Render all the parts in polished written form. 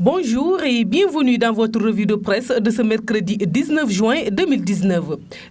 Bonjour et bienvenue dans votre revue de presse de ce mercredi 19 juin 2019.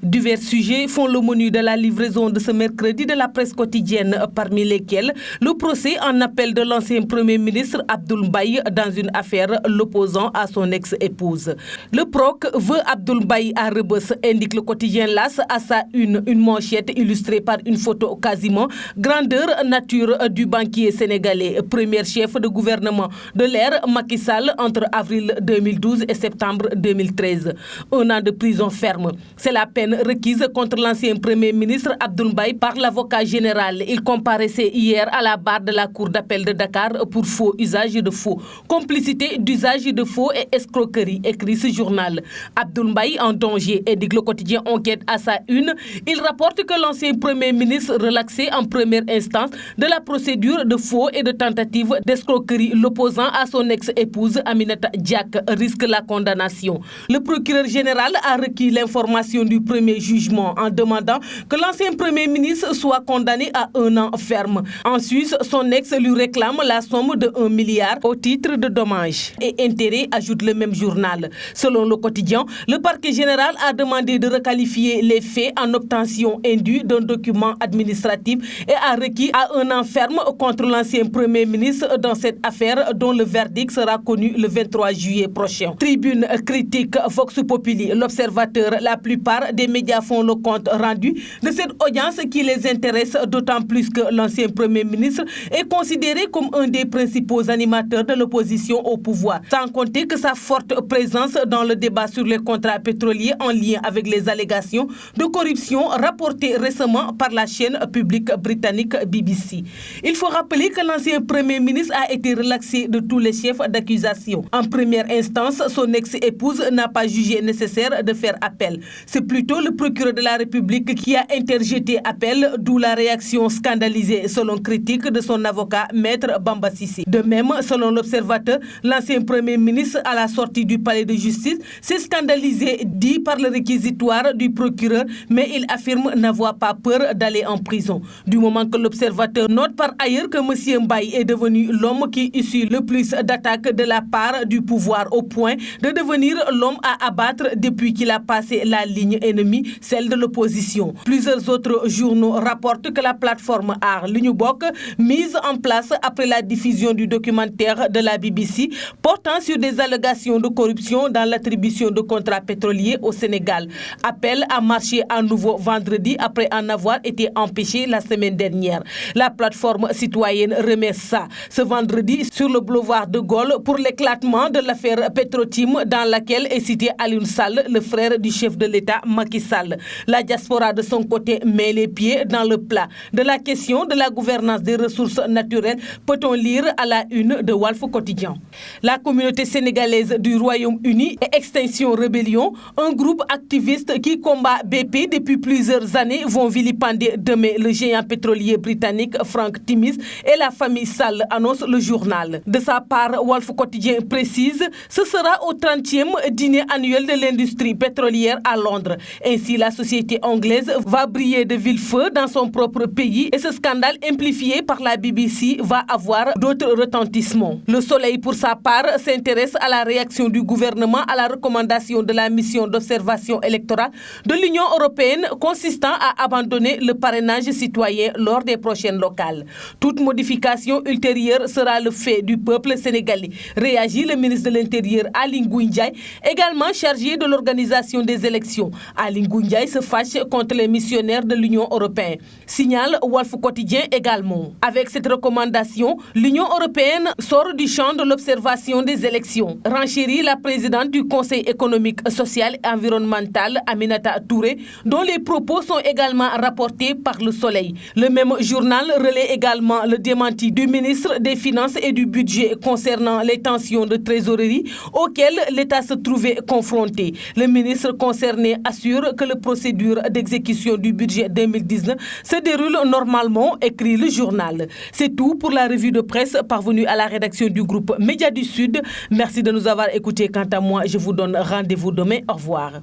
Divers sujets font le menu de la livraison de ce mercredi de la presse quotidienne, parmi lesquels le procès en appel de l'ancien Premier ministre Abdoul Mbaye dans une affaire l'opposant à son ex-épouse. Le proc veut Abdoul Mbaye à Rebeuss, indique le quotidien LAS à sa une manchette illustrée par une photo quasiment grandeur nature du banquier sénégalais, premier chef de gouvernement de l'ère Macky Sall entre avril 2012 et septembre 2013. 1 an de prison ferme. C'est la peine requise contre l'ancien Premier ministre Abdoul Mbaye par l'avocat général. Il comparaissait hier à la barre de la cour d'appel de Dakar pour faux usage de faux. Complicité d'usage de faux et escroquerie, écrit ce journal. Abdoul Mbaye en danger, indique le quotidien Enquête à sa une. Il rapporte que l'ancien Premier ministre relaxé en première instance de la procédure de faux et de tentative d'escroquerie l'opposant à son ex-épouse Aminata Diak risque la condamnation. Le procureur général a requis l'information du premier jugement en demandant que l'ancien Premier ministre soit condamné à 1 an ferme. En Suisse, son ex lui réclame la somme de 1 milliard au titre de dommages et intérêts, ajoute le même journal. Selon le quotidien, le parquet général a demandé de requalifier les faits en obtention indue d'un document administratif et a requis à 1 an ferme contre l'ancien Premier ministre dans cette affaire dont le verdict sera connu le 23 juillet prochain. Tribune critique Vox Populi. L'Observateur, la plupart des médias font le compte rendu de cette audience qui les intéresse d'autant plus que l'ancien Premier ministre est considéré comme un des principaux animateurs de l'opposition au pouvoir. Sans compter que sa forte présence dans le débat sur les contrats pétroliers en lien avec les allégations de corruption rapportées récemment par la chaîne publique britannique BBC. Il faut rappeler que l'ancien Premier ministre a été relaxé de tous les chefs d'accusation. En première instance, son ex-épouse n'a pas jugé nécessaire de faire appel. C'est plutôt le procureur de la République qui a interjeté appel, d'où la réaction scandalisée selon critique de son avocat Maître Bamba Cissé. De même, selon l'Observateur, l'ancien Premier ministre à la sortie du palais de justice s'est scandalisé, dit par le réquisitoire du procureur, mais il affirme n'avoir pas peur d'aller en prison. Du moment que l'Observateur note par ailleurs que M. Mbaye est devenu l'homme qui essuie le plus d'attaques de la part du pouvoir au point de devenir l'homme à abattre depuis qu'il a passé la ligne ennemie, celle de l'opposition. Plusieurs autres journaux rapportent que la plateforme Aar Li Ñu Bokk, mise en place après la diffusion du documentaire de la BBC portant sur des allégations de corruption dans l'attribution de contrats pétroliers au Sénégal, appelle à marcher à nouveau vendredi après en avoir été empêché la semaine dernière. La plateforme citoyenne remet ça ce vendredi sur le boulevard de Gaulle pour l'éclatement de l'affaire Petrotim dans laquelle est cité Alioune Sall, le frère du chef de l'État Macky Sall. La diaspora de son côté met les pieds dans le plat. De la question de la gouvernance des ressources naturelles peut-on lire à la une de Walf Quotidien. La communauté sénégalaise du Royaume-Uni et Extinction Rébellion, un groupe activiste qui combat BP depuis plusieurs années, vont vilipender demain le géant pétrolier britannique Frank Timis et la famille Sall, annonce le journal. De sa part, Walf Quotidien précise, ce sera au 30e dîner annuel de l'industrie pétrolière à Londres. Ainsi, la société anglaise va briller de vive feu dans son propre pays et ce scandale amplifié par la BBC va avoir d'autres retentissements. Le Soleil, pour sa part, s'intéresse à la réaction du gouvernement à la recommandation de la mission d'observation électorale de l'Union européenne consistant à abandonner le parrainage citoyen lors des prochaines locales. Toute modification ultérieure sera le fait du peuple sénégalais, réagit le ministre de l'Intérieur Aly Ngouille Ndiaye, également chargé de l'organisation des élections. Aly Ngouille Ndiaye se fâche contre les missionnaires de l'Union européenne, signale Walf Quotidien également. Avec cette recommandation, l'Union européenne sort du champ de l'observation des élections, renchérit la présidente du Conseil économique, social et environnemental Aminata Touré, dont les propos sont également rapportés par Le Soleil. Le même journal relaie également le démenti du ministre des Finances et du Budget concernant les tensions de trésorerie auxquelles l'État se trouvait confronté. Le ministre concerné assure que la procédure d'exécution du budget 2019 se déroule normalement, écrit le journal. C'est tout pour la revue de presse parvenue à la rédaction du groupe Médias du Sud. Merci de nous avoir écoutés. Quant à moi, je vous donne rendez-vous demain. Au revoir.